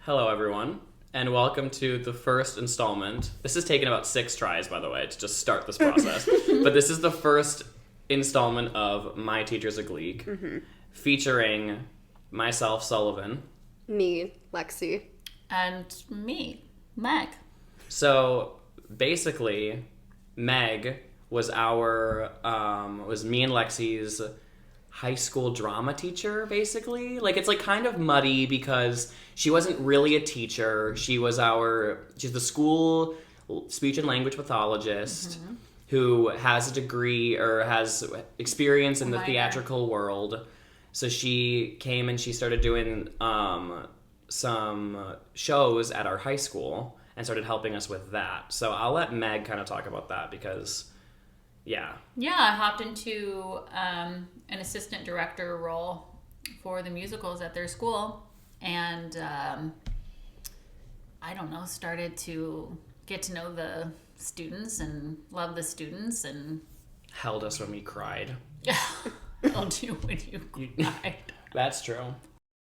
Hello, everyone, and welcome to the first installment. This has taken about 6 tries, by the way, to just start this process. But this is the first installment of My Teacher's a Gleek, featuring myself, Sullivan. Me, Lexi. And me, Meg. So, basically, Meg was was me and Lexi's high school drama teacher, basically. Like, it's like kind of muddy because she wasn't really a teacher. She's the school speech and language pathologist who has a degree or has experience in the theatrical world. So she came and she started doing some shows at our high school and started helping us with that. So I'll let Meg kind of talk about that because, yeah. Yeah, I hopped into an assistant director role for the musicals at their school. And I don't know, started to get to know the students and love the students and... Held us when we cried. Held you when you cried. That's true.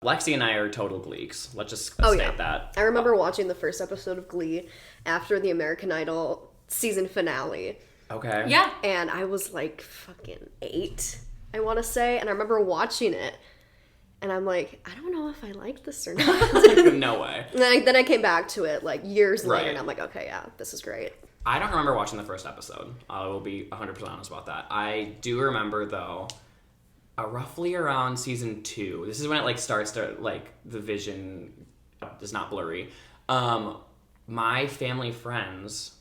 Lexi and I are total Gleeks. Let's just state that. I remember watching the first episode of Glee after the American Idol season finale. Okay. Yeah. And I was like fucking 8, I want to say. And I remember watching it. And I'm like, I don't know if I like this or not. No way. And then I came back to it like years later. And I'm like, okay, yeah, this is great. I don't remember watching the first episode. I will be 100% honest about that. I do remember, though, roughly around season 2. This is when it like starts to, like, the vision is not blurry. My family friends...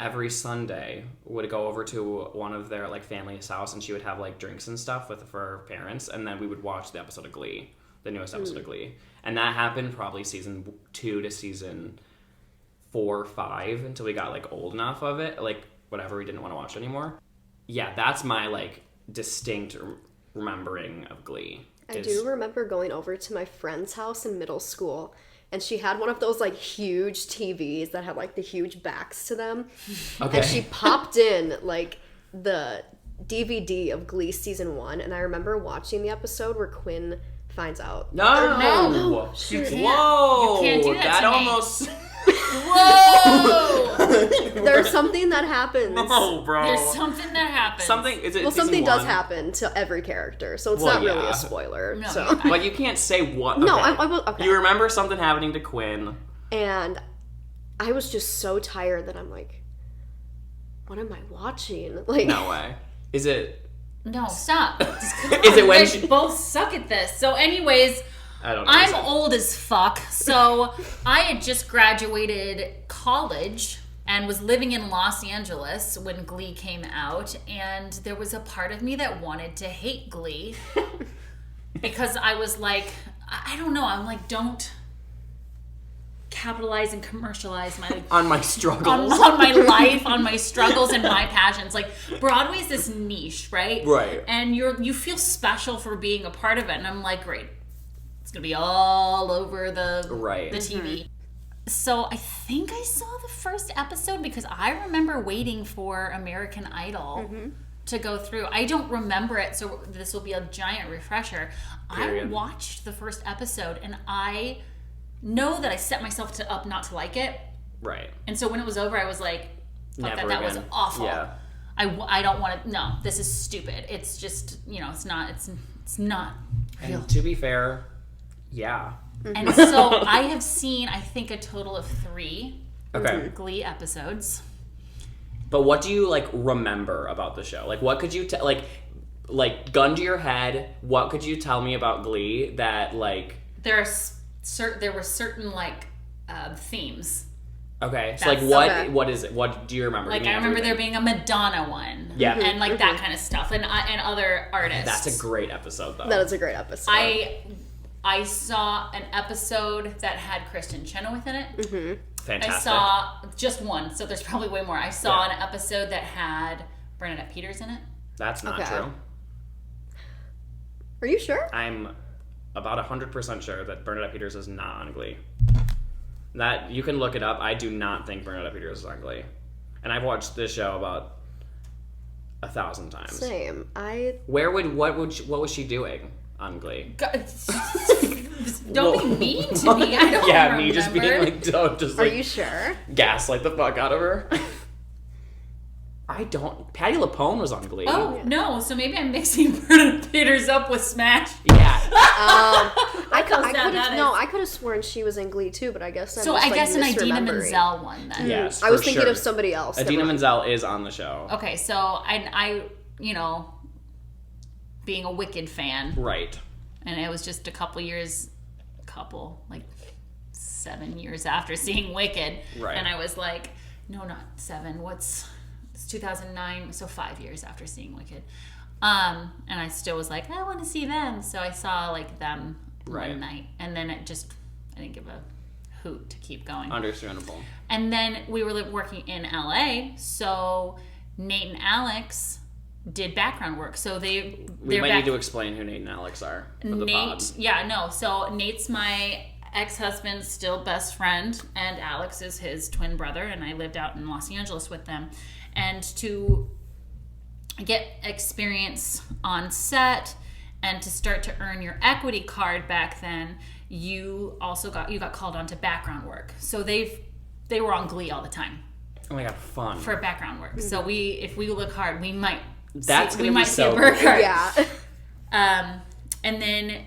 every Sunday would go over to one of their like family's house and she would have like drinks and stuff for her parents, and then we would watch the episode of Glee, the newest episode of Glee, and that happened probably season 2 to season 4 or 5 until we got like old enough of it, like whatever, we didn't want to watch anymore. Yeah, that's my like distinct remembering of Glee. I do remember going over to my friend's house in middle school. And she had one of those, like, huge TVs that had, like, the huge backs to them. Okay. And she popped in, like, the DVD of Glee Season 1. And I remember watching the episode where Quinn finds out. No! Whoa! You can't do that to me. Almost... Whoa! There's something that happens. No, bro. There's something that happens. Something does happen to every character, so it's not really a spoiler. No, so. But you can't say what. Okay. No, I will. Okay. You remember something happening to Quinn. And I was just so tired that I'm like, what am I watching? Like, no way. Is it... No, stop. Is it when you both suck at this. So anyways... I don't know. I'm old as fuck, so I had just graduated college and was living in Los Angeles when Glee came out, and there was a part of me that wanted to hate Glee because I was like, I don't know, I'm like, don't capitalize and commercialize my on my struggles, on my life, on my struggles and my passions. Like, Broadway's this niche, right? Right. And you feel special for being a part of it, and I'm like, great. It's going to be all over the TV. So I think I saw the first episode because I remember waiting for American Idol to go through. I don't remember it, so this will be a giant refresher. Period. I watched the first episode, and I know that I set myself up not to like it. Right. And so when it was over, I was like, fuck Never that again. Was awful. Yeah. I don't want to, no, this is stupid. It's just, it's not real. And to be fair... Yeah. And so I have seen, I think, a total of 3 Glee episodes. But what do you, like, remember about the show? Like, what could you, like, gun to your head, what could you tell me about Glee that, like... There were certain, like, themes. Okay. So, like, what is it? What do you remember? Like, I remember there being a Madonna one. Yeah. And, like, that kind of stuff. And other artists. That's a great episode, though. That is a great episode. I saw an episode that had Kristen Chenoweth in it. Fantastic. I saw just one, so there's probably way more. I saw an episode that had Bernadette Peters in it. That's not true. Are you sure? I'm about 100% sure that Bernadette Peters is not on Glee. That you can look it up. I do not think Bernadette Peters is on Glee, and I've watched this show about 1,000 times. Same. What was she doing? on Glee? Don't be mean to me. I don't remember. Me just being like, Are you sure? Gaslight the fuck out of her. I don't. Patty LuPone was on Glee. Oh, no. So maybe I'm mixing Bernadette Peters up with Smash. Yeah. I could have sworn she was in Glee too, but I guess I guess an Idina Menzel one then. Yes, I was thinking of somebody else. Idina Menzel is on the show. Okay, so I being a Wicked fan. Right. And it was just like 7 years after seeing Wicked. Right. And I was like, no, not 7. It's 2009, so 5 years after seeing Wicked. And I still was like, I want to see them. So I saw like them one night. And then I didn't give a hoot to keep going. Understandable. And then we were working in LA. So Nate and Alex did background work. So we might need to explain who Nate and Alex are for the pod. Yeah, no. So Nate's my ex-husband's still best friend, and Alex is his twin brother, and I lived out in Los Angeles with them. And to get experience on set and to start to earn your equity card back then, you got called on to background work. So they were on Glee all the time. Oh my god, fun. For background work. Mm-hmm. So if we look hard, we might see so a bird card. Yeah. And then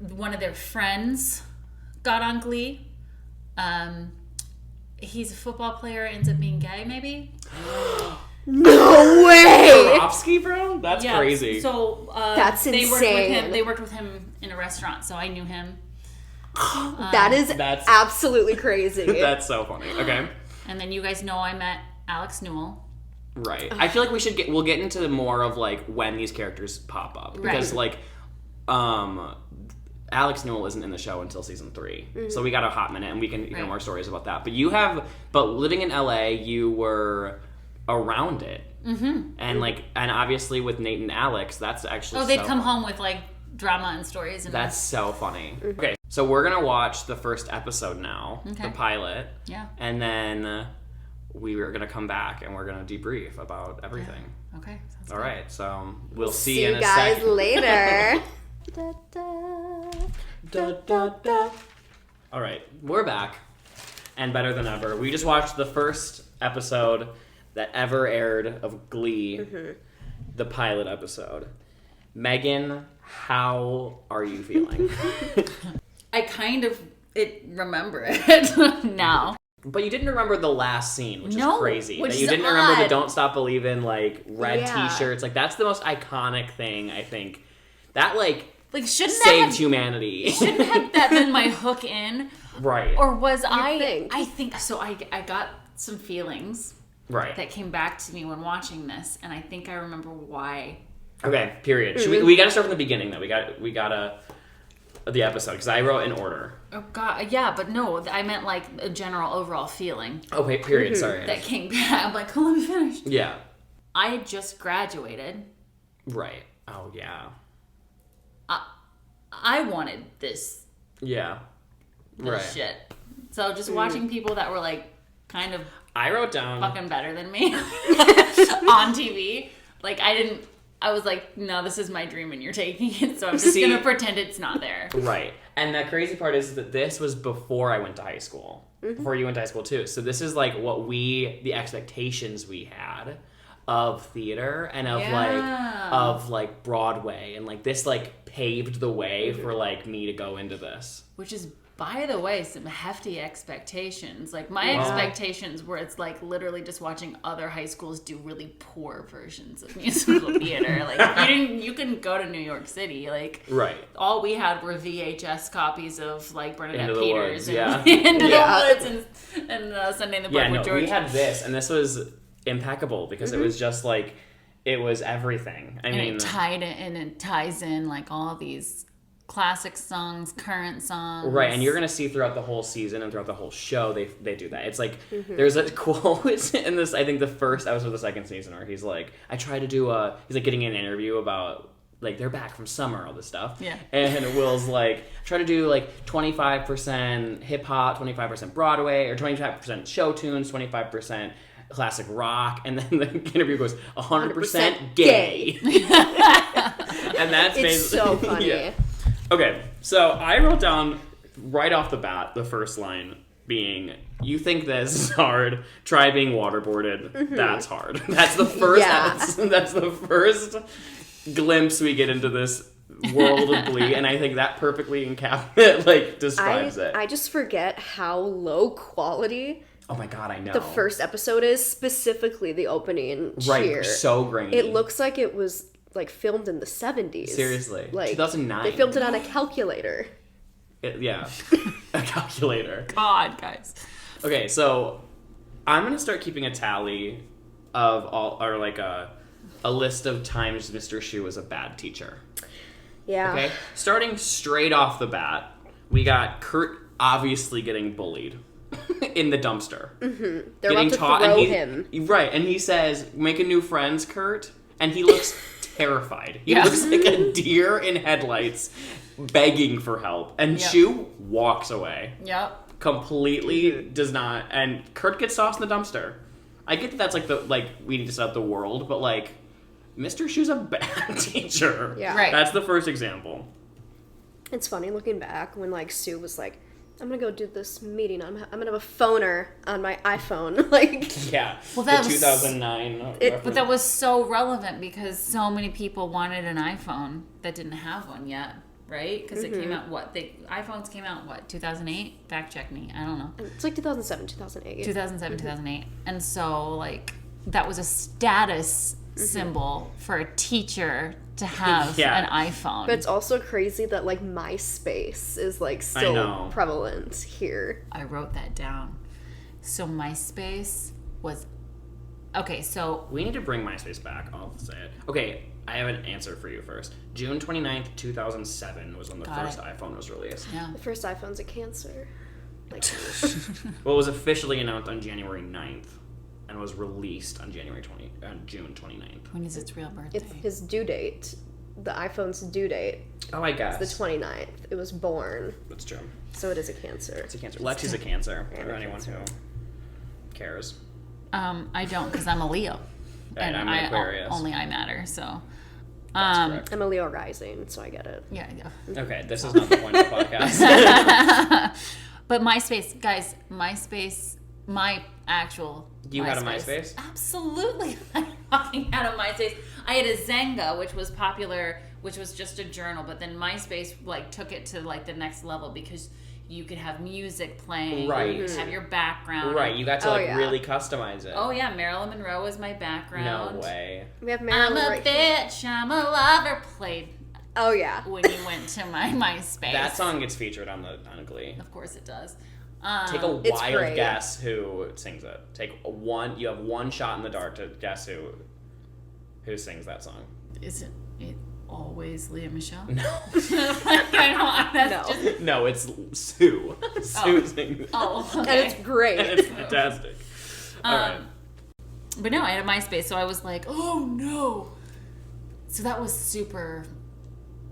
one of their friends got on Glee. He's a football player, ends up being gay, maybe. No way! Karofsky, bro? That's crazy. So that's insane. They worked with him in a restaurant, so I knew him. That's absolutely crazy. That's so funny. Okay. And then you guys know I met Alex Newell. Right. I feel like we'll get into more of like when these characters pop up, because like Alex Newell isn't in the show until season 3, so we got a hot minute, and we can hear more stories about that. But living in LA, you were around it, and obviously with Nate and Alex, that's actually they'd come home with like drama and stories, and that's so funny. Okay, so we're gonna watch the first episode now, the pilot, and then we are gonna come back and we're gonna debrief about everything. Yeah. Okay. All right. So we'll see you in a guys second. later. Da, da, da, da. All right, we're back, and better than ever. We just watched the first episode that ever aired of Glee, the pilot episode. Megan, how are you feeling? I kind of remember it now. But you didn't remember the last scene, which is crazy. Which that you is didn't odd. remember the "Don't Stop Believin'" like red T-shirts. Like that's the most iconic thing I think. That shouldn't saved humanity. Shouldn't have that been my hook in? Right. Or was I think so. I got some feelings that came back to me when watching this, and I think I remember why. Okay. Period. Should we got to start from the beginning though. We got the episode because I wrote in order. Oh god, yeah, but no, I meant like a general overall feeling. Okay. Period. Sorry. That came back. I'm like, let me finish. Yeah. I had just graduated. Right. Oh yeah. I wanted this. Yeah. This shit. So just watching people that were like kind of I wrote down fucking better than me on TV. Like I was like, no, this is my dream and you're taking it, so I'm just gonna pretend it's not there. Right. And the crazy part is that this was before I went to high school. Before you went to high school too. So this is like the expectations we had of theater and of like Broadway, and like this like paved the way for like me to go into this. Which is, by the way, some hefty expectations. Like my expectations were it's like literally just watching other high schools do really poor versions of musical theater. Like you couldn't go to New York City. Like all we had were VHS copies of like Bernadette Peters and Into the Woods and Sunday in the Park with George. We had this, and this was impeccable because it was just like it was everything. I mean, it ties in like all these classic songs, current songs. Right, and you're going to see throughout the whole season and throughout the whole show, they do that. It's like, there's a quote in this, I think the first episode of the second season, where he's like, he's like getting an interview about, like, they're back from summer, all this stuff. Yeah. And Will's like, try to do like 25% hip-hop, 25% Broadway, or 25% show tunes, 25% classic rock, and then the interview goes 100% gay. And that's it's so funny. Okay, so I wrote down right off the bat the first line being, "You think this is hard? Try being waterboarded. Mm-hmm. That's hard." That's the first. That's the first glimpse we get into this world of Glee, and I think that perfectly describes it. I just forget how low quality. Oh my god, I know. The first episode is, specifically the opening cheer. Right, so grainy. It looks like it was filmed in the 70s. Seriously. 2009. They filmed it on a calculator. A calculator. God, guys. Okay, so I'm going to start keeping a tally of a list of times Mr. Schue was a bad teacher. Yeah. Okay? Starting straight off the bat, we got Kurt obviously getting bullied in the dumpster. Mm-hmm. They're about to throw him. Right, and he says, "Making new friends, Kurt?" And he looks terrified. He looks like a deer in headlights begging for help. And Schue walks away. Yep. Completely does not. And Kurt gets tossed in the dumpster. I get that that's we need to set up the world, but Mr. Schue's a bad teacher. Yeah. Right. That's the first example. It's funny looking back when Sue was like, "I'm gonna go do this meeting. I'm gonna have a phoner on my iPhone." Yeah. Well, that was 2009. But that was so relevant because so many people wanted an iPhone that didn't have one yet, right? Because it came out iPhones came out 2008? Fact check me. I don't know. It's 2007, 2008. 2007, 2008. And so that was a status symbol for a teacher to have an iPhone. But it's also crazy that MySpace is still prevalent here. I wrote that down. So MySpace was so we need to bring MySpace back. I'll say it. Okay, I have an answer for you first. June 29th, 2007 was when the first iPhone was released. Yeah. The first iPhone's a cancer. Well, it was officially announced on January 9th. And was released on June 29th. When is its real birthday? It's his due date. The iPhone's due date. Oh, I guess. It's the 29th. It was born. That's true. So it is a cancer. It's a cancer. Lexi's a cancer, for anyone who cares. I don't, because I'm a Leo. And I'm an Aquarius. Only I matter, so. That's correct. I'm a Leo rising, so I get it. Yeah. Okay, this is not the point of the podcast. But MySpace, guys, my actual You had a MySpace? Absolutely. I fucking had a MySpace. I had a Zanga, which was popular, which was just a journal, but then MySpace took it to the next level because you could have music playing. Right. You could have your background. Right, you got to really customize it. Oh yeah, Marilyn Monroe was my background. No way. We have Marilyn I'm a bitch, I'm a lover played. Oh yeah. When you went to my MySpace. That song gets featured on Glee. Of course it does. Take a wild guess who sings it. You have one shot in the dark to guess who sings that song. Is it always Leah Michele? No. No, it's Sue. Sue sings it. Oh, okay. And it's great. And it's fantastic. All right. But no, I had a MySpace, so I was like, oh no. So that was super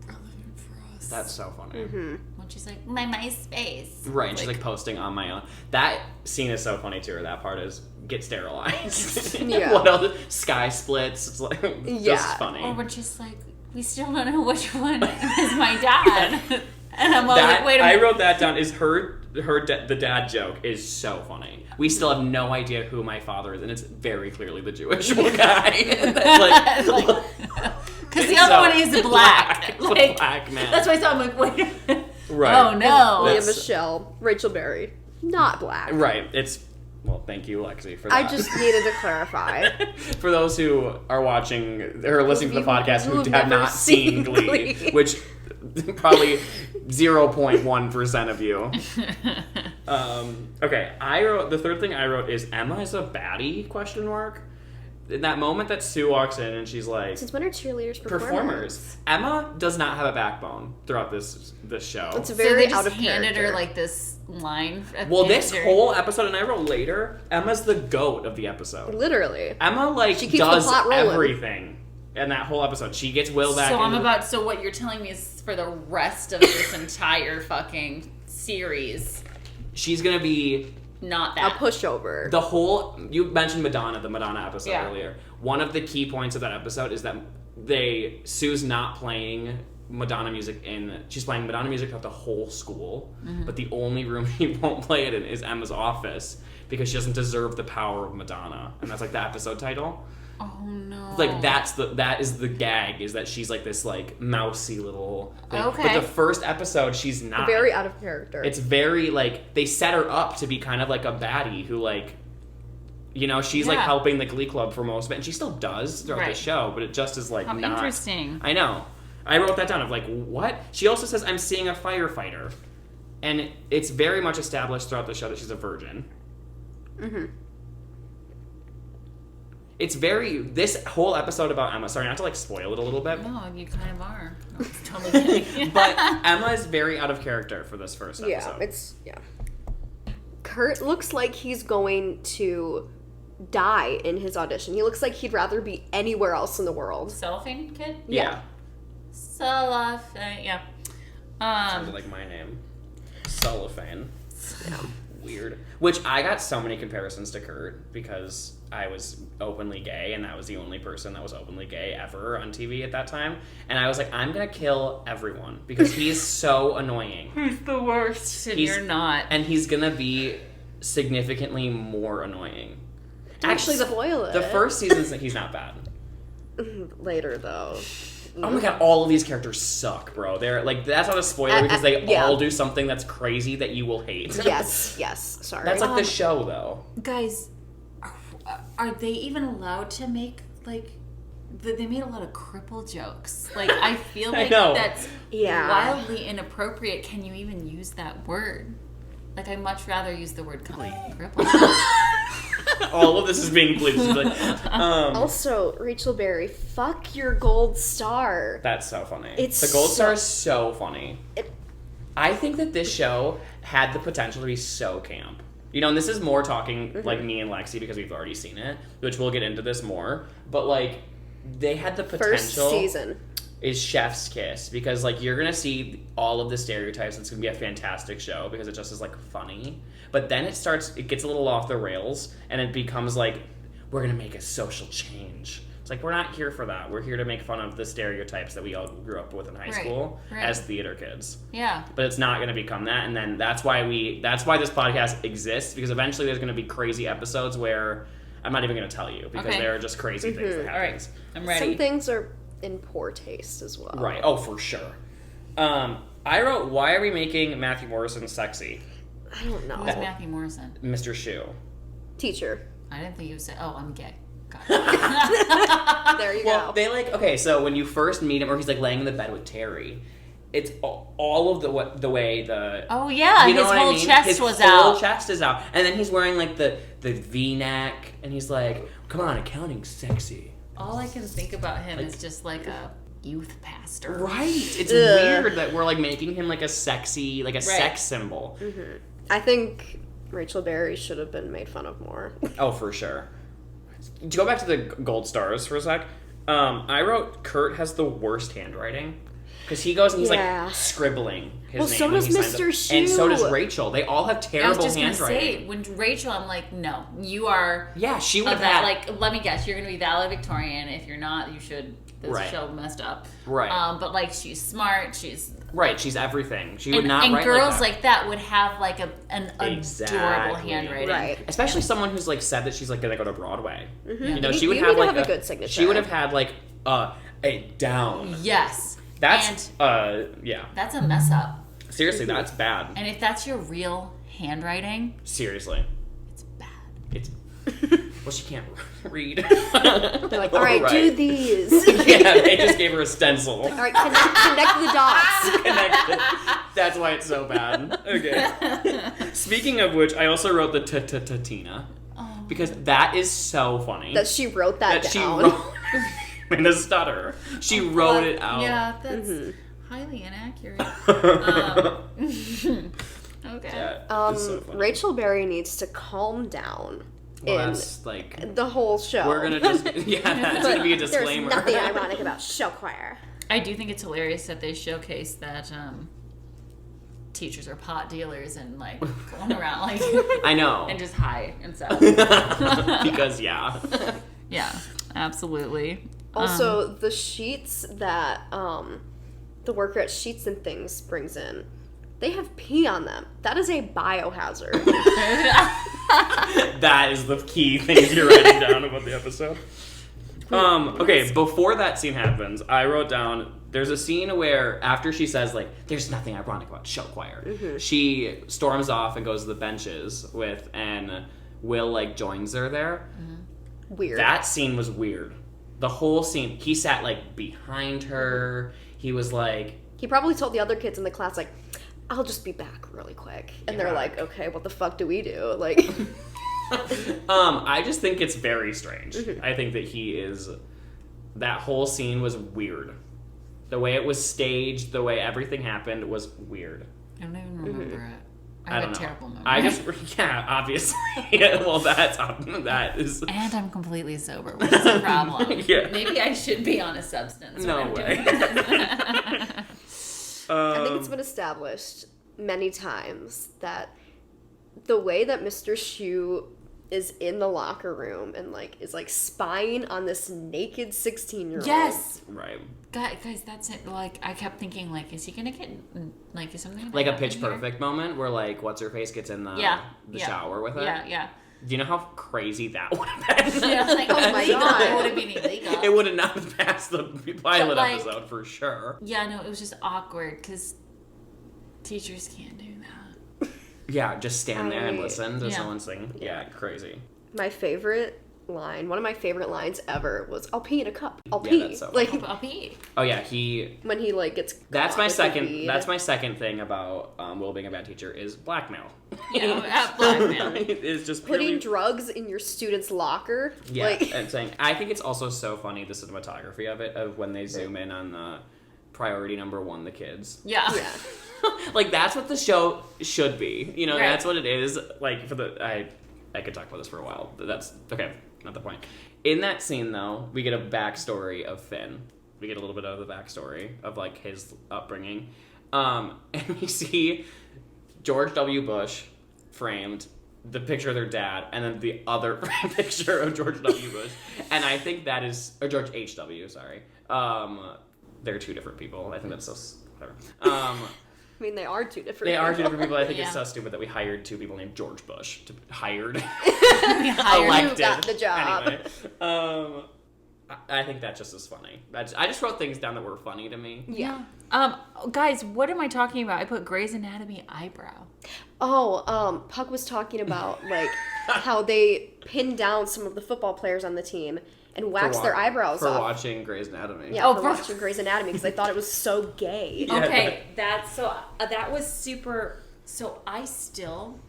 relevant for us. That's so funny. Mm-hmm. When she's like, my MySpace. Right, and she's posting on my own. That scene is so funny too, or that part is get sterilized. Yeah. What else? Sky splits. It's just funny. Or when she's like, we still don't know which one is my dad. And I'm like, wait a minute. I wrote that down. Is the dad joke is so funny. We still have no idea who my father is, and it's very clearly the Jewish guy. Because the other one is black. Black man. That's why I thought, I'm like, wait a minute. Right. Oh no. Leah Michele, Rachel Berry, not black. Right. Well, thank you, Lexi, for that. I just needed to clarify. For those who are watching or listening to the podcast who have not seen Glee, which probably 0.1% of you. Okay, the third thing I wrote is Emma is a baddie? In that moment that Sue walks in and she's like, since when are cheerleaders performers? Emma does not have a backbone throughout this show. It's very so they out just of handed character. her this line. This whole episode, and I wrote later, Emma's the goat of the episode. Literally, Emma she keeps does the plot everything in that whole episode. She gets Will back. So what you're telling me is for the rest of this entire fucking series, she's gonna be. Not that. A pushover. You mentioned the Madonna episode earlier. One of the key points of that episode is that Sue's not playing Madonna music she's playing Madonna music throughout the whole school, but the only room he won't play it in is Emma's office because she doesn't deserve the power of Madonna, and that's like the episode title. Oh no! Like that is the gag, is that she's like this like mousy little thing. Okay. But the first episode, she's not very out of character. It's very like they set her up to be kind of like a baddie who like, you know, she's like helping the Glee Club for most of it, and she still does throughout the show, but it just is like How not interesting. I know. I wrote that down of like, what? She also says, I'm seeing a firefighter, and it's very much established throughout the show that she's a virgin. Mm-hmm. It's this whole episode about Emma, sorry not to like spoil it a little bit. No, you kind of are. No, I'm totally kidding. But Emma is very out of character for this first episode. Kurt looks like he's going to die in his audition. He looks like he'd rather be anywhere else in the world. Cellophane kid? Yeah. Cellophane, yeah. Sounded like my name. Cellophane. Yeah. Weird. Which I got so many comparisons to Kurt because I was openly gay, and that was the only person that was openly gay ever on TV at that time. And I was like, I'm gonna kill everyone because he is so annoying. He's the worst, and you're not. And he's gonna be significantly more annoying. Actually, the first season, he's not bad. Later, though. Oh my god, all of these characters suck, bro. They're like, that's not a spoiler because they all do something that's crazy that you will hate. Yes, sorry. That's like the show, though. Guys, are they even allowed to make, like, they made a lot of cripple jokes. Like, I feel like that's wildly inappropriate. Can you even use that word? Like, I'd much rather use the word cripple. All of this is being bleeped. Also, Rachel Berry, fuck your gold star. That's so funny. The gold star is so funny. I think that this show had the potential to be so camp. You know, and this is more talking like me and Lexi because we've already seen it, which we'll get into this more. But like, they had the potential. First season is chef's kiss because like you're gonna see all of the stereotypes. It's gonna be a fantastic show because it just is like funny. But then it gets a little off the rails, and it becomes like, we're gonna make a social change. It's like, we're not here for that. We're here to make fun of the stereotypes that we all grew up with in high school as theater kids. Yeah. But it's not gonna become that, and then that's why this podcast exists, because eventually there's gonna be crazy episodes where I'm not even gonna tell you because there are just crazy things that happen. All right, I'm ready. Some things are in poor taste as well. Right. Oh, for sure. I wrote, why are we making Matthew Morrison sexy? I don't know. Who's Matthew Morrison? Mr. Shu. Teacher. I didn't think you would say, I'm gay. Got it. There you go. They okay, so when you first meet him, or he's like laying in the bed with Terry, it's all of the way the... Oh, yeah, you know his whole chest was out. His whole chest is out. And then he's wearing like the V-neck, and he's like, come on, accounting's sexy. All I can think about him is just like a youth pastor. Right. It's weird that we're like making him like a sexy, like a sex symbol. Mm-hmm. I think Rachel Berry should have been made fun of more. Oh, for sure. To go back to the gold stars for a sec, I wrote Kurt has the worst handwriting. Because he goes and he's like scribbling his name. So does Mr. Shu. And so does Rachel. They all have terrible handwriting. I was just going to say, when Rachel, I'm like, no, you are... Yeah, she would have... Like, let me guess, you're going to be valedictorian. If you're not, you should... This show messed up. Right. But, like, she's smart, she's... Right, she's everything. She would not write like that. And girls like that would have, like, an adorable handwriting. Right. Especially someone who's, like, said that she's, like, going to go to Broadway. Mm-hmm. You know, she would have, like, a good signature. She would have had, like, a down. Yes. That's, yeah. That's a mess up. Seriously, that's bad. And if that's your real handwriting... Seriously. It's bad. It's... Well, she can't read. They're like, all right, do these. Yeah, they just gave her a stencil. All right, connect the dots. That's why it's so bad. Okay. Speaking of which, I also wrote the Tina. Because that is so funny. That she wrote that down. She wrote in a stutter. She wrote it out. Yeah, that's highly inaccurate. Okay. Yeah, so Rachel Berry needs to calm down. Well, that's like the whole show. We're gonna just that's gonna be a disclaimer. There's nothing ironic about show choir. I do think it's hilarious that they showcase that teachers are pot dealers and like going around like I know and just high and stuff. Because yeah, absolutely. Also, the sheets that the worker at Sheets and Things brings in, they have pee on them. That is a biohazard. That is the key things you're writing down about the episode. Okay, before that scene happens, I wrote down, there's a scene where after she says, like, there's nothing ironic about show choir, she storms off and goes to the benches and Will, like, joins her there. Weird. That scene was weird. The whole scene, he sat, like, behind her. He was like... He probably told the other kids in the class, like, I'll just be back really quick. And they're like, okay, what the fuck do we do? Like... I just think it's very strange. I think that that whole scene was weird. The way it was staged, the way everything happened was weird. I don't even remember it. I have a terrible memory. Obviously. Well, that is... And I'm completely sober, which is a problem. Yeah. Maybe I should be on a substance. No way. I think it's been established many times that the way that Mr. Shue is in the locker room and, like, is, like, spying on this naked 16-year-old. Yes! Right. Guys, that's it. Like, I kept thinking, like, is he gonna get, like, is something like a Pitch Perfect moment where, like, what's-her-face gets in the shower with it? Yeah. Do you know how crazy that would have been? Yeah, like, oh my god, it would have been illegal. It would have not passed the pilot episode for sure. Yeah, no, it was just awkward because teachers can't do that. Yeah, just stand there and listen to someone sing. Yeah, crazy. My favorite line, one of my favorite lines ever was, I'll pee in a cup. I'll pee. That's so like, I'll pee. Oh yeah, when he, like, gets That's my second thing about Will being a bad teacher is blackmail. Yeah, blackmail. It's just putting drugs in your student's locker. Yeah, like, and saying, I think it's also so funny, the cinematography of it, of when they zoom in on the priority number 1, the kids. Yeah. Like, that's what the show should be. You know, that's what it is. Like, I could talk about this for a while, but that's, okay, not the point. In that scene, though, we get a backstory of Finn. We get a little bit of the backstory of, like, his upbringing. And we see George W. Bush framed, the picture of their dad, and then the other picture of George W. Bush. And I think that is, or George H.W., sorry. They're two different people. I think that's so, whatever. I mean, they are two different people. They are two different people. I think it's so stupid that we hired two people named George Bush. Elected. You got the job. Anyway, I think that just is funny. I just wrote things down that were funny to me. Yeah. Guys, what am I talking about? I put Grey's Anatomy eyebrow. Oh, Puck was talking about, like, how they pinned down some of the football players on the team and waxed their eyebrows off. For watching Grey's Anatomy. Yeah, for watching Grey's Anatomy, because I thought it was so gay. Yeah. Okay, that was super... So I still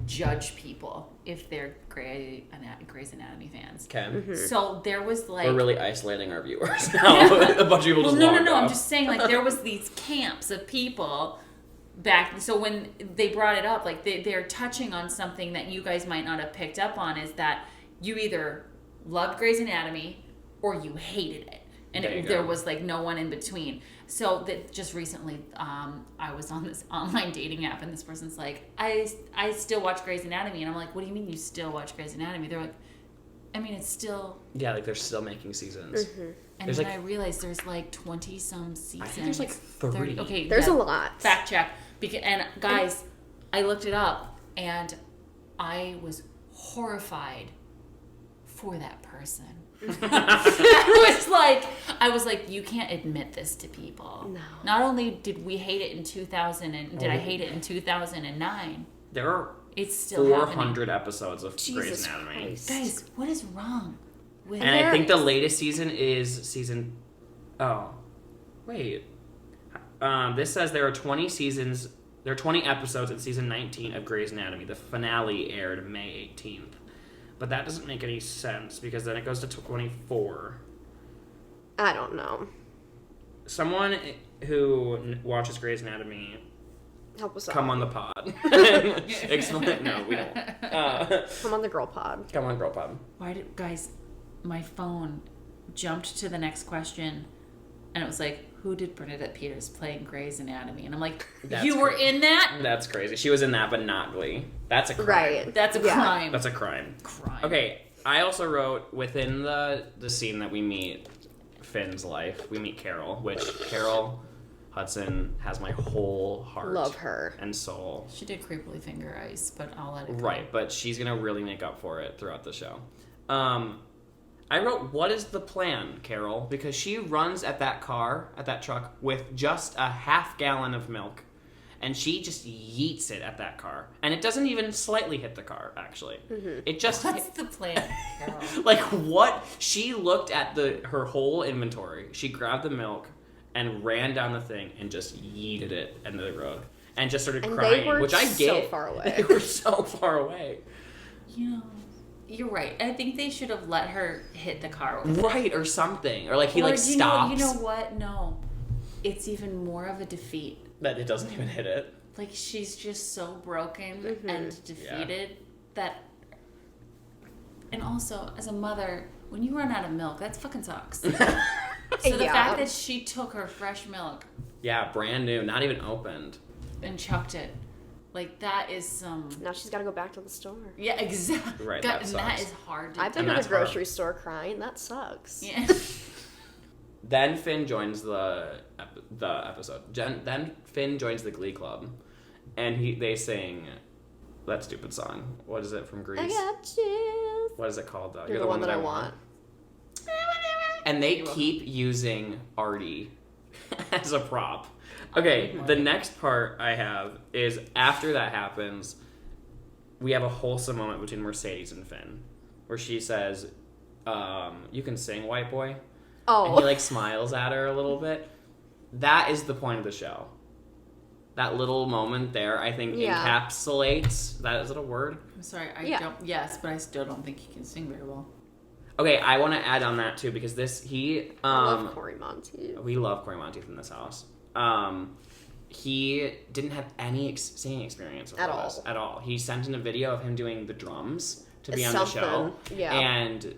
judge people if they're Grey's Anatomy fans. Okay. Mm-hmm. So there was, like... We're really isolating our viewers now. A bunch of people just No, I'm just saying, like, there was these camps of people back... So when they brought it up, like, they're touching on something that you guys might not have picked up on, is that you either loved Grey's Anatomy or you hated it. And there was, like, no one in between. So that just recently, I was on this online dating app, and this person's like, I still watch Grey's Anatomy. And I'm like, what do you mean you still watch Grey's Anatomy? They're like, I mean, it's still... Yeah, like, they're still making seasons. Mm-hmm. And then I realized there's, like, 20-some seasons. I think there's, like, 30. Okay, there's a lot. Fact check. And, guys, I looked it up, and I was horrified for that person. I was like, you can't admit this to people. No. Not only did we hate it in 2000, and did I hate it in 2009? There are it's still 400 episodes of Grey's Anatomy. Christ. Guys, what is wrong with And I think the latest season is season... Oh. Wait. This says there are 20 seasons... There are 20 episodes in season 19 of Grey's Anatomy. The finale aired May 18th. But that doesn't make any sense, because then it goes to 24. I don't know. Someone who watches Grey's Anatomy... Help us out. Come on the pod. Explain. No, we don't. Come on the girl pod. Come on, girl pod. Guys, my phone jumped to the next question, and it was like, who did Bernadette Peters play in Grey's Anatomy? And I'm like, you were in that? That's crazy. She was in that, but not Glee. That's a crime. Right. That's a crime. That's a crime. Okay, I also wrote, within the scene that we meet Finn's life, we meet Carol, which Carol Hudson has my whole heart. Love her. And soul. She did creepily finger ice, but I'll let it go. Right, but she's going to really make up for it throughout the show. I wrote, what is the plan, Carol? Because she runs at that truck, with just a half gallon of milk. And she just yeets it at that car. And it doesn't even slightly hit the car, actually. Mm-hmm. It just... What's the plan, Carol? Like, what? She looked at her whole inventory. She grabbed the milk and ran down the thing and just yeeted it into the road. And just started crying, which I get. So far away. They were so far away. You're right. I think they should have let her hit the car. Right, or something. Or he stops. You know what? No. It's even more of a defeat. That it doesn't even hit it. Like, she's just so broken and defeated that... And also, as a mother, when you run out of milk, that fucking sucks. So the fact that she took her fresh milk... Yeah, brand new, not even opened. And chucked it. Like, that is some... Now she's got to go back to the store. Yeah, exactly. Right, that is hard to do. I've been to the grocery store crying. That sucks. Yeah. Then Finn joins the episode. Then Finn joins the Glee Club. And they sing that stupid song. What is it from Greece? I got chills. What is it called, though? You're the one that I want. And they keep using Artie as a prop. Okay, the next part I have is after that happens, we have a wholesome moment between Mercedes and Finn, where she says, "You can sing, white boy." Oh. And he smiles at her a little bit. That is the point of the show. That little moment there, I think, encapsulates. Is it a word? I'm sorry, I don't. Yes, but I still don't think he can sing very well. Okay, I want to add on that too because I love Corey Monteith. We love Corey Monteith in this house. He didn't have any singing experience with us at all. He sent in a video of him doing the drums to be on the show, and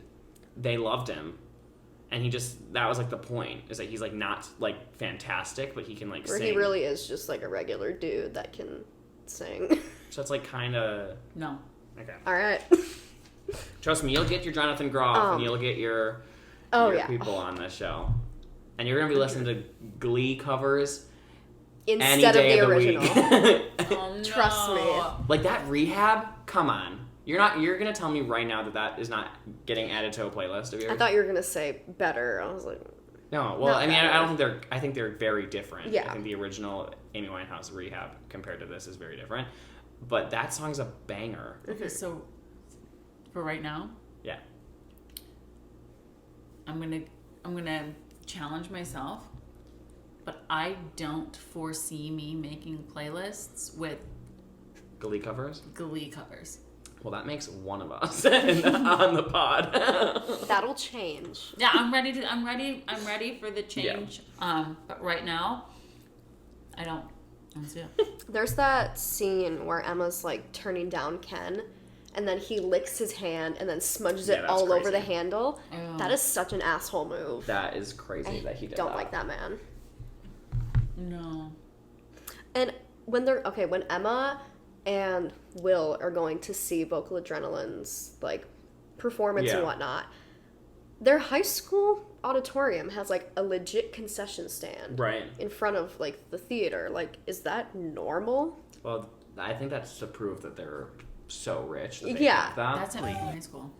they loved him. And that was the point, is that he's not fantastic, but he can sing. He really is just a regular dude that can sing. So it's kind of... No. Okay. All right. Trust me, you'll get your Jonathan Groff and you'll get your people on this show. And you're going to be listening to Glee covers instead of the original. Oh, no. Trust me. That Rehab, come on. You're going to tell me right now that is not getting added to a playlist of yours? I thought you were going to say better. I was like... No, well, I mean, I don't think I think they're very different. Yeah. I think the original Amy Winehouse Rehab compared to this is very different. But that song's a banger. Okay, so for right now? Yeah. I'm gonna challenge myself, but I don't foresee me making playlists with Glee covers? Glee covers. Well, that makes one of us on the pod. That'll change. Yeah, I'm ready for the change. Yeah. But right now, I don't see it. There's that scene where Emma's turning down Ken, and then he licks his hand and then smudges it all over the handle. Oh. That is such an asshole move. That is crazy that he did that. Don't like that man. No. And when Emma and Will are going to see Vocal Adrenaline's performance and whatnot, their high school auditorium has a legit concession stand in front of the theater. Is that normal? Well, I think that's to prove that they're so rich that they have that. That's at my high school.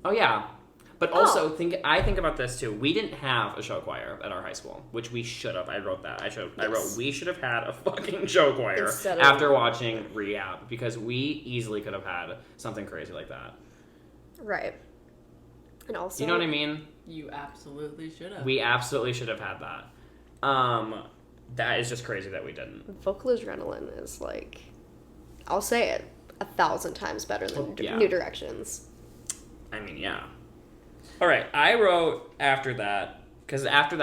Oh yeah. But also, I think about this too. We didn't have a show choir at our high school, which we should have. I wrote that. I wrote we should have had a fucking show choir after watching Rehab, because we easily could have had something crazy like that. Right. And also, you know what I mean? You absolutely should have. We absolutely should have had that. That is just crazy that we didn't. Vocal Adrenaline is I'll say it, 1,000 times better than New Directions. I mean, yeah. All right, I wrote after that, because after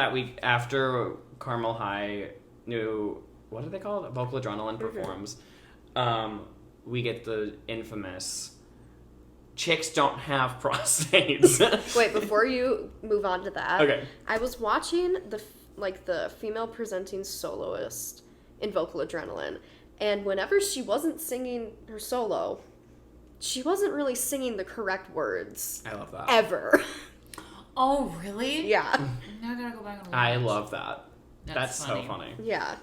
Carmel High what are they called? Vocal Adrenaline performs, we get the infamous chicks don't have prostates. Wait, before you move on to that, okay. I was watching the female presenting soloist in Vocal Adrenaline, and whenever she wasn't singing her solo, she wasn't really singing the correct words. I love that. Ever. Oh, really? Yeah. Now I gotta go back and watch. I love that. That's so funny. Yeah.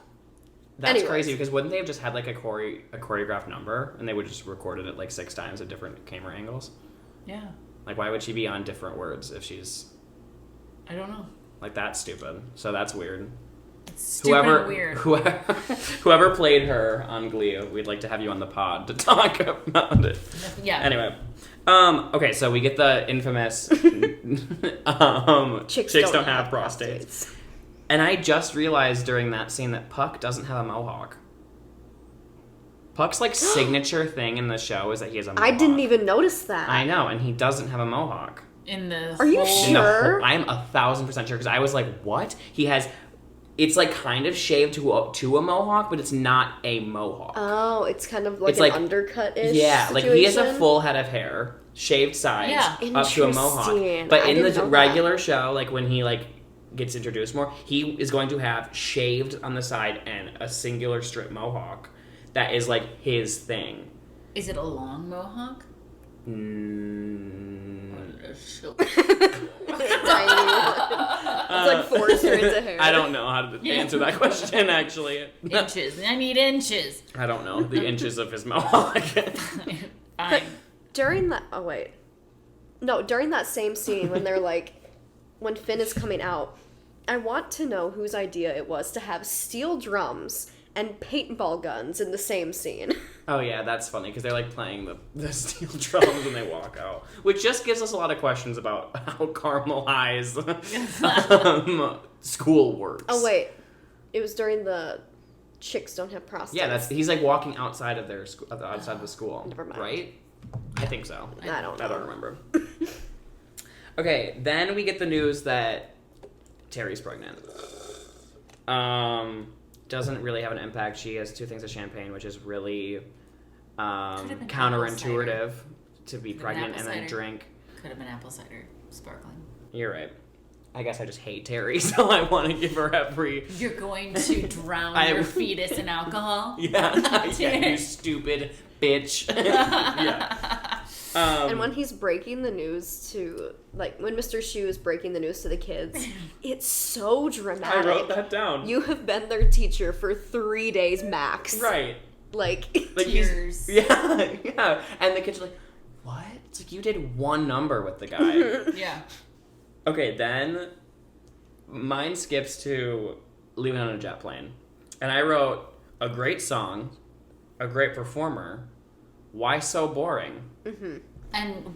That's crazy, because wouldn't they have just had like a choreographed number and they would just recorded it like 6 times at different camera angles? Yeah. Like, why would she be on different words if she's... I don't know. Like, that's stupid. So that's weird. It's stupid and weird. Whoever played her on Glee, we'd like to have you on the pod to talk about it. Yeah. Anyway. Okay, so we get the infamous chicks don't have prostates. And I just realized during that scene that Puck doesn't have a mohawk. Puck's like signature thing in the show is that he has a mohawk. I didn't even notice that. I know, and he doesn't have a mohawk. Are you sure? I am 1,000% sure, because I was like, what? He has... It's like kind of shaved to a mohawk, but it's not a mohawk. Oh, it's kind of like an undercut-ish situation? Like he has a full head of hair, shaved sides, up to a mohawk. But in the regular show, like when he like gets introduced more, he is going to have shaved on the side and a singular strip mohawk. That is like his thing. Is it a long mohawk? It's like 4 strands of hair. I don't know how to answer that question, actually. Inches. I need inches. I don't know the inches of his mohawk. But during that... Oh, wait. No, during that same scene when they're like... When Finn is coming out, I want to know whose idea it was to have steel drums and paintball guns in the same scene. Oh yeah, that's funny, because they're like playing the steel drums when they walk out. Which just gives us a lot of questions about how Carmel High's school works. Oh wait, it was during the chicks don't have prostates. Yeah, he's like walking outside of their outside of the school. Never mind. Right? I think so. I don't know. I don't remember. Okay, then we get the news that Terry's pregnant. Doesn't really have an impact. She has 2 things of champagne, which is really counterintuitive to be pregnant and then drink. Could have been apple cider, sparkling. You're right. I guess I just hate Terry, so I want to give her every... You're going to drown your fetus in alcohol? Yeah, you stupid bitch. Yeah. And when he's breaking the news to, like, when Mr. Shu is breaking the news to the kids, it's so dramatic. I wrote that down. You have been their teacher for 3 days max. Right. Like tears. Yeah. And the kids are like, what? It's like, you did 1 number with the guy. Yeah. Okay, then mine skips to Leaving on a Jet Plane. And I wrote, a great song, a great performer, why so boring? Mm-hmm. And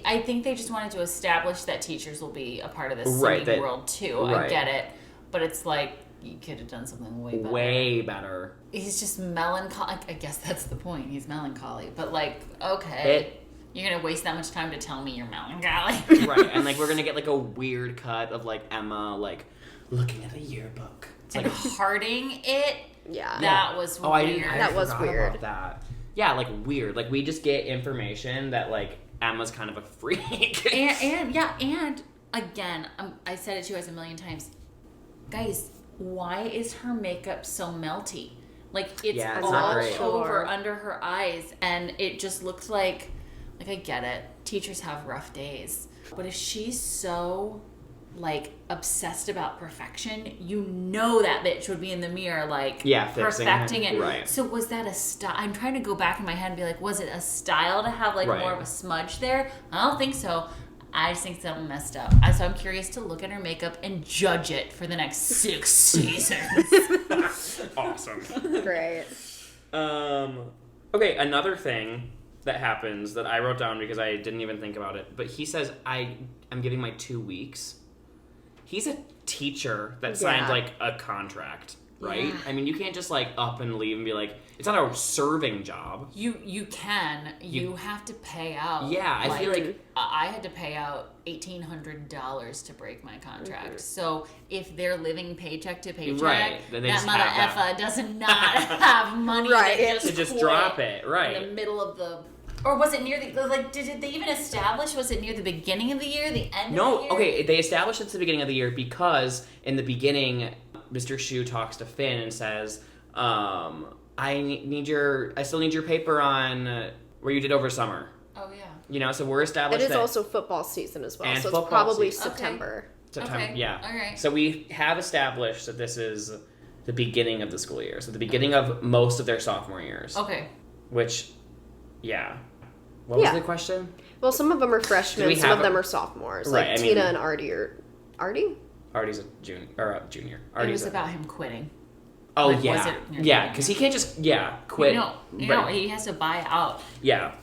I think they just wanted to establish that teachers will be a part of this singing world too. Right. I get it. But it's like, you could have done something way better. Way better. He's just melancholy. I guess that's the point. He's melancholy. But like, okay. You're going to waste that much time to tell me you're melancholy. Right. And like, we're going to get like a weird cut of like Emma like looking at a yearbook. It's and like hearting it. Yeah. That was weird. That was weird. About that. Yeah, like weird. Like we just get information that like Emma's kind of a freak. and again, I said it to you guys a million times. Guys, why is her makeup so melty? Like it's all over under her eyes, and it just looks like I get it. Teachers have rough days, but if she's so like obsessed about perfection, you know that bitch would be in the mirror like perfecting it. Right. So was that a style? I'm trying to go back in my head and be like, was it a style to have like more of a smudge there? I don't think so. I just think something messed up. So I'm curious to look at her makeup and judge it for the next 6 seasons. Awesome. Great. Okay, another thing that happens that I wrote down because I didn't even think about it, but he says, I'm giving my 2 weeks. He's a teacher that signed like a contract, right? Yeah. I mean, you can't just like up and leave and be like, it's not a serving job. You can. You have to pay out. Yeah, I feel like I had to pay out $1,800 to break my contract. Mm-hmm. So if they're living paycheck to paycheck, that mother effa does not have money to just drop it, right? In the middle of the... Or was it near the... Like, did they even establish? Was it near the beginning of the year, the end of the year? No, okay, they established it's the beginning of the year because in the beginning, Mr. Shu talks to Finn and says, I still need your paper on where you did over summer. Oh, yeah. You know, so we're established It is also football season as well, so it's probably September. September. Okay. Yeah. All right. So we have established that this is the beginning of the school year. So the beginning of most of their sophomore years. Okay. Which, yeah. What was the question? Well, some of them are freshmen, some of them are sophomores. Right, like Tina and Artie are... Artie? Artie's a junior. It was about him quitting. Oh, like, yeah. Yeah, because he can't just, quit. No, he has to buy out. Yeah.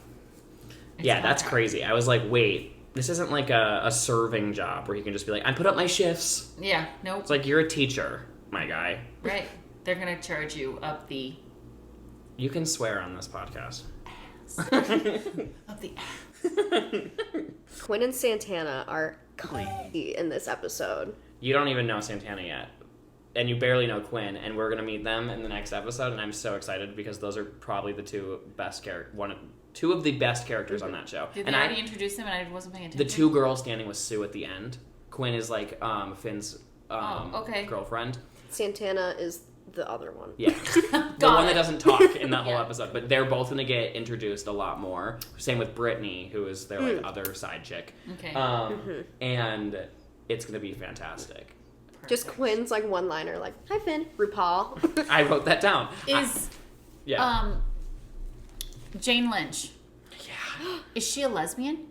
That's crazy. I was like, wait, this isn't like a serving job where he can just be like, I put up my shifts. Yeah, nope. It's like, you're a teacher, my guy. Right. They're going to charge you up the... You can swear on this podcast. Up the ass. Quinn and Santana are crazy in this episode. You don't even know Santana yet. And you barely know Quinn, and we're going to meet them in the next episode, and I'm so excited because those are probably the two of the best characters on that show. Did they already introduce them and I wasn't paying attention? The two girls standing with Sue at the end. Quinn is like Finn's girlfriend. Santana is the other one. Yeah. The one that doesn't talk in that whole episode. But they're both going to get introduced a lot more. Same with Brittany, who is their like other side chick. Okay. And it's going to be fantastic. Perfect. Just Quinn's like one-liner, like, "Hi Finn, RuPaul." I wrote that down. Jane Lynch. Yeah. Is she a lesbian?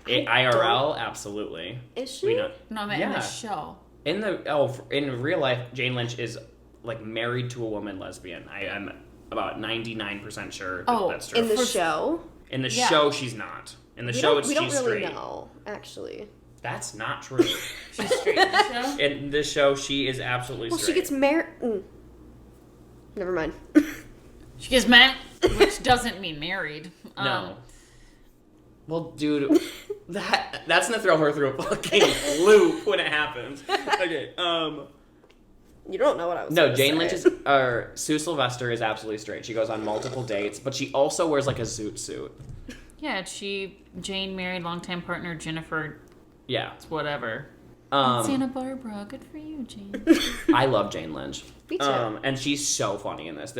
IRL, absolutely. Is she? No, I meant in the show. In real life, Jane Lynch is like married to a woman lesbian. I am about 99% sure that's true. In the show? In the show, she's not. In the show, she's straight. We don't really know, actually. That's not true. She's straight in the show? In this show, she is absolutely straight. Well, she gets married... Never mind. She gets married, which doesn't mean married. No. Well, dude, that's gonna throw her through a fucking loop when it happens. Okay, You don't know what I was No, Jane Lynch Sue Sylvester is absolutely straight. She goes on multiple dates, but she also wears like a zoot suit. Yeah, Jane married longtime partner Jennifer. Yeah. It's whatever. Santa Barbara, good for you, Jane. I love Jane Lynch. Me too. And she's so funny in this.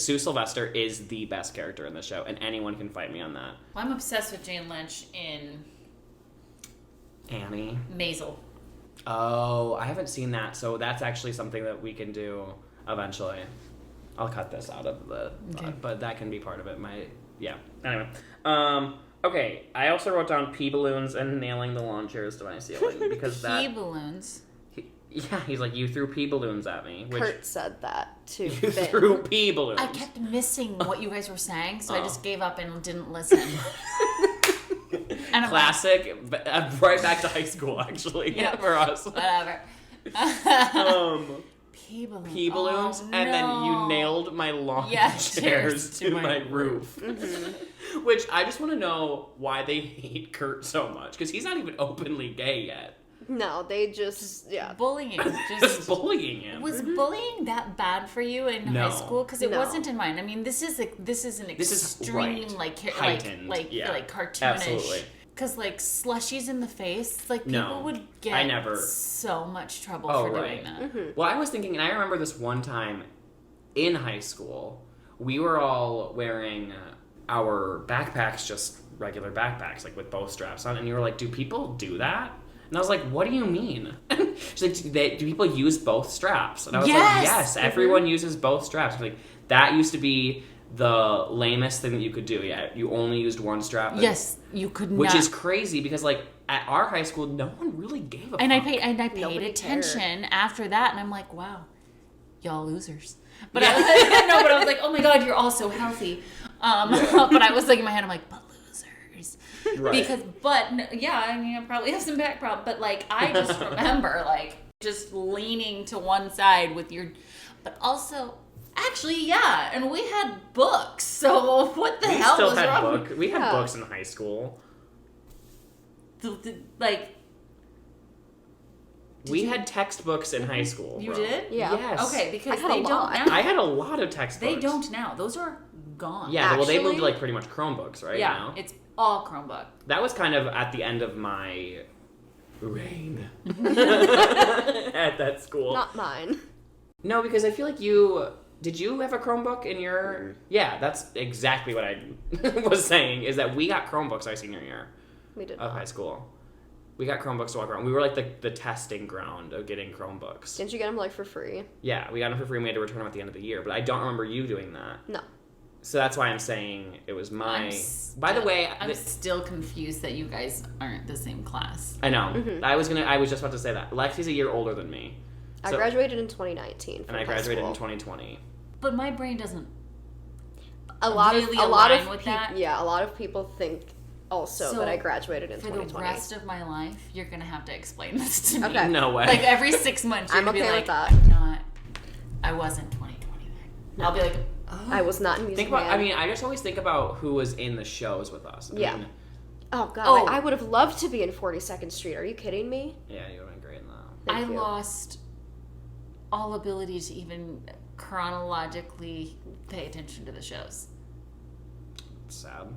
Sue Sylvester is the best character in the show, and anyone can fight me on that. Well, I'm obsessed with Jane Lynch in Annie. Maisel. Oh, I haven't seen that, so that's actually something that we can do eventually. I'll cut this out of the but that can be part of it. Anyway. Okay, I also wrote down pee balloons and nailing the lawn chairs to my ceiling because pee balloons. He's like, you threw pee balloons at me. Which Kurt said that too. You threw pee balloons. I kept missing what you guys were saying, so I just gave up and didn't listen. And classic, right back to high school, actually. Yeah, for us. Whatever. Pee balloons, and then you nailed my lawn chairs to my roof. Mm-hmm. Which I just want to know why they hate Kurt so much, because he's not even openly gay yet. No, they just bullying. Just bullying him. Was bullying that bad for you in high school? Because it wasn't in mine. I mean, this is an extreme heightened, like cartoonish. Absolutely. Because like slushies in the face, like people would get so much trouble for doing that. Mm-hmm. Well, I was thinking, and I remember this one time in high school, we were all wearing our backpacks, just regular backpacks, like with bow straps on, and you were like, "Do people do that?" And I was like, "What do you mean?" She's like, "Do people use both straps?" And I was like, "Yes, everyone uses both straps." Like that used to be the lamest thing that you could do. Yeah, you only used one strap. Yes, you could not. Which is crazy because like at our high school, no one really gave a fuck. And I paid attention after that, and I'm like, wow, y'all losers. But I was like, oh my god, you're all so healthy. But I was like in my head, I'm like, but losers. Right. I mean, I probably have some back problems, but like I just remember like just leaning to one side with but also. Actually, yeah, and we had books, so what the hell was wrong? We had books in high school. We had textbooks in high school. You did? Yeah. Yes. Okay, because they don't now. I had a lot of textbooks. They don't now. Those are gone. Yeah, well, they moved to like pretty much Chromebooks, right? Yeah, now. it's all Chromebook. That was kind of at the end of my reign at that school. Not mine. No, because I feel like Did you have a Chromebook in your... Yeah, that's exactly what I was saying, is that we got Chromebooks our senior year we did of high school. We got Chromebooks to walk around. We were like the testing ground of getting Chromebooks. Didn't you get them like for free? Yeah, we got them for free and we had to return them at the end of the year. But I don't remember you doing that. No. So that's why I'm saying it was my... By the way... I'm still confused that you guys aren't the same class. I know. Mm-hmm. I was just about to say that. Lexi's a year older than me. I graduated in 2019 and I graduated in 2020. But my brain doesn't a lot of people think also that I graduated in 2020. For the rest of my life, you're going to have to explain this to me. Okay. No way. Like every 6 months, you're going to be like, I wasn't 2020 then. No. I'll be like, oh. I was not in music. I just always think about who was in the shows with us. I mean, oh, God. I would have loved to be in 42nd Street. Are you kidding me? Yeah, you would have been great in that. I lost all ability to even chronologically pay attention to the shows. Sad.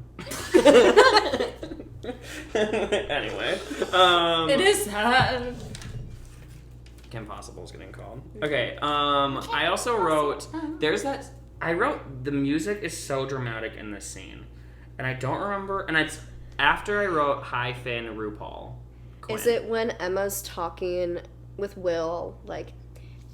Anyway. It is sad. Kim Possible's getting called. Okay, I also wrote... I wrote, the music is so dramatic in this scene. And I don't remember... And it's after I wrote Hi Finn RuPaul. Quinn. Is it when Emma's talking with Will, like...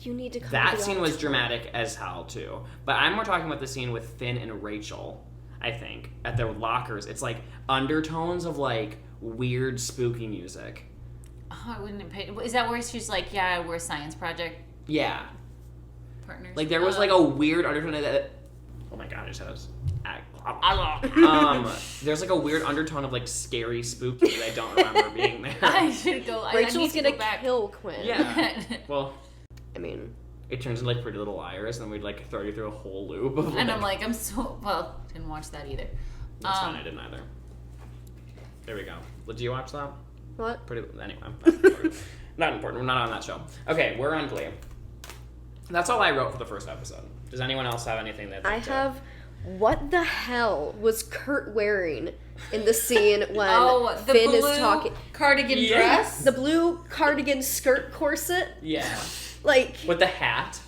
You need to come that scene was dramatic as hell, too. But I'm more talking about the scene with Finn and Rachel, I think, at their lockers. It's like undertones of like weird, spooky music. Oh, I wouldn't have paid. Is that where she's like, yeah, we're a science project? Yeah. Partners. Like there was like a weird undertone that... Oh my god, I just had there's like a weird undertone of like scary, spooky that I don't remember being there. I should go. Rachel's gonna kill Quinn. Yeah. Well... I mean, it turns into like Pretty Little Liars, and then we'd like throw you through a whole loop. Of, and I'm like, didn't watch that either. That's fine, I didn't either. There we go. Did you watch that? What? Anyway, not important. We're not on that show. Okay, we're on Glee. That's all I wrote for the first episode. Does anyone else have anything that? I have. What the hell was Kurt wearing in the scene when Finn is talking? Cardigan dress, the blue cardigan skirt corset. Yeah. Like with the hat,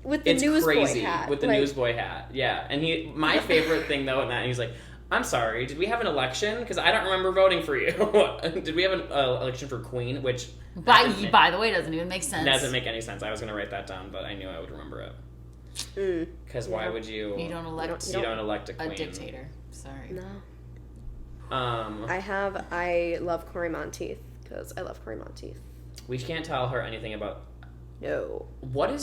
with the newsboy hat, with the newsboy hat. Yeah, and my favorite thing though in that, he's like, "I'm sorry, did we have an election? Because I don't remember voting for you. Did we have an election for Queen?" Which by the way doesn't even make sense. Doesn't make any sense. I was gonna write that down, but I knew I would remember it. Because why would you? You don't elect a queen. A dictator. Sorry. No. I love Corey Monteith because I love Corey Monteith. We can't tell her anything about. No. What do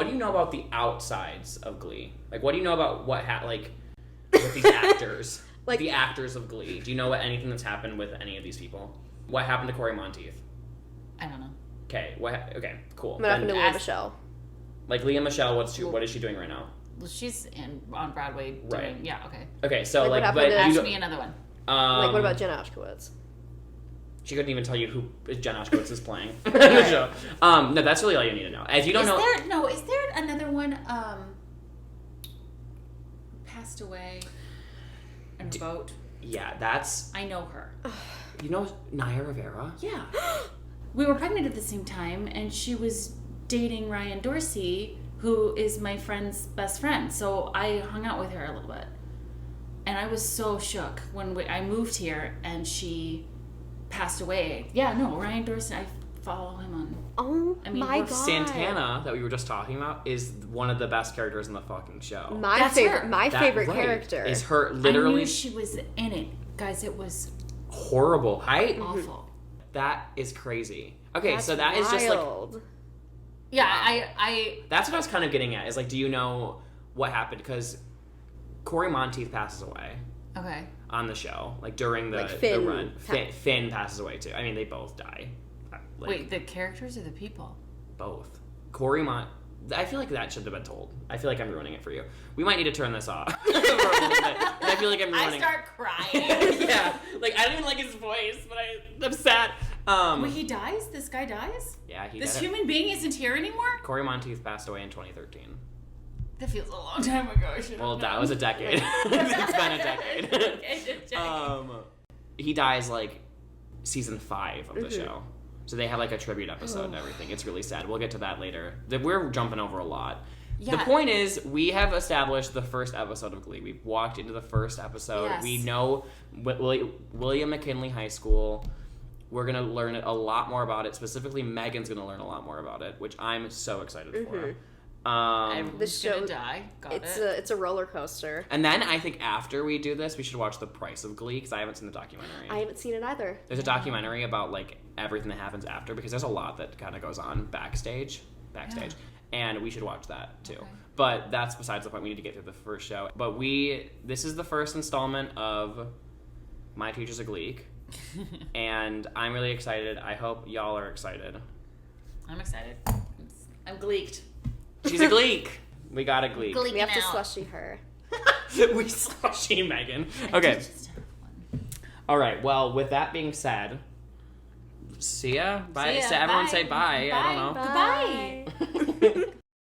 you know about the outsides of Glee? Like, what do you know about with these actors? Like the actors of Glee. Do you know anything that's happened with any of these people? What happened to Corey Monteith? I don't know. Okay. Okay. Cool. What happened to Leah Michelle? Like Leah Michelle, what is she doing right now? Well, she's on Broadway. Right. Yeah. Okay. Okay. So ask me another one. Like what about Jen Oshkowitz? She couldn't even tell you who Jen Oshkowitz is playing. No, that's really all you need to know. If you don't know, is there another one? Passed away in a boat. Yeah, that's. I know her. You know Naya Rivera? Yeah. We were pregnant at the same time, and she was dating Ryan Dorsey, who is my friend's best friend. So I hung out with her a little bit, and I was so shook when I moved here, and she passed away. Yeah, no, Ryan Dorsey, I follow him on... my God. Santana, that we were just talking about, is one of the best characters in the fucking show. My favorite character. Is her, literally... I knew she was in it. Guys, it was... horrible. Awful. That is crazy. Okay, That's so that wild. Is just like... Yeah, wow. I... That's what I was kind of getting at, is like, do you know what happened? Because Corey Monteith passes away. Okay. On the show, like during the run, Finn passes away too. I mean, they both die. Wait, the characters or the people? Both. I feel like that should have been told. I feel like I'm ruining it for you. We might need to turn this off for a little bit. I feel like I'm ruining. I start crying. Yeah, like I don't even like his voice, but I'm sad. Wait, he dies? This guy dies? Yeah, This human being isn't here anymore? Corey Monteith passed away in 2013. That feels a long time ago. Well, that was a decade. It's been a decade. He dies like season 5 of the show. So they have like a tribute episode and everything. It's really sad. We'll get to that later. We're jumping over a lot. Yeah. The point is, we have established the first episode of Glee. We've walked into the first episode. Yes. We know William McKinley High School. We're going to learn a lot more about it. Specifically, Megan's going to learn a lot more about it, which I'm so excited for. I'm gonna die. It's a roller coaster. And then I think after we do this, we should watch The Price of Glee, because I haven't seen the documentary. I haven't seen it either. There's a documentary about like everything that happens after, because there's a lot that kind of goes on backstage, and we should watch that too. Okay. But that's besides the point. We need to get through the first show. But this is the first installment of My Teacher's a Gleek, and I'm really excited. I hope y'all are excited. I'm excited. I'm gleeked. She's a Gleek. We got a Gleek. We have to slushy her. We slushy Megan. Okay. All right. Well, with that being said, see ya. Bye. See ya. Everyone Bye. say bye. Bye. I don't know. Bye. Goodbye.